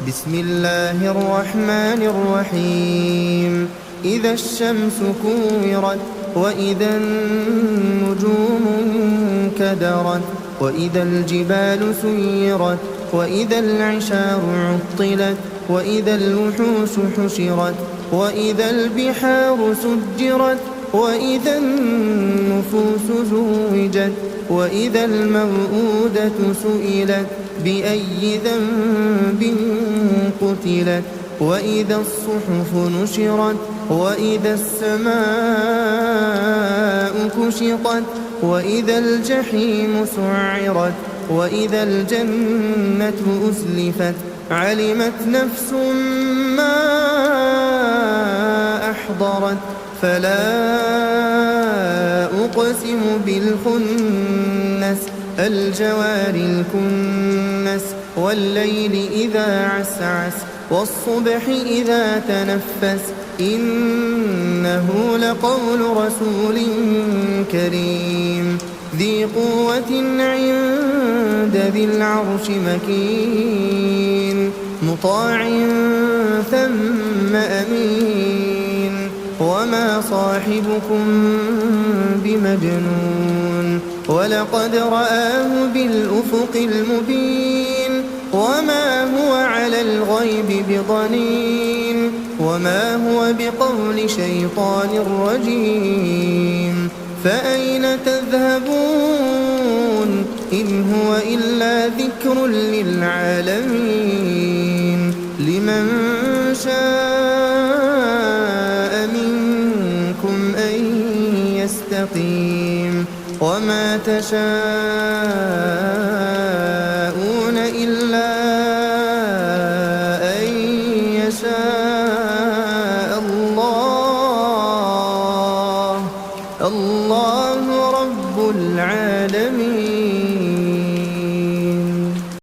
بسم الله الرحمن الرحيم إذا الشمس كورت وإذا النجوم انكدرت وإذا الجبال سيرت وإذا العشار عطلت وإذا الوحوش حشرت وإذا البحار سجرت وإذا النفوس زوجت وإذا الموءودة سئلت بأي ذنب قتلت وإذا الصحف نشرت وإذا السماء كشطت وإذا الجحيم سعرت وإذا الجنة أزلفت علمت نفس ما أحضرت فلا أقسم بالخنس الجوار الكنس والليل إذا عسعس والصبح إذا تنفس إنه لقول رسول كريم ذي قوة عند ذي العرش مكين مطاع ثم أمين وما صاحبكم بمجنون ولقد رآه بالأفق المبين وما هو على الغيب بضنين وما هو بقول شيطان رجيم فأين تذهبون إن هو إلا ذكر للعالمين لمن شاء منكم أن يستقيم وما تشاءون إلا أن يشاء الله رب العالمين.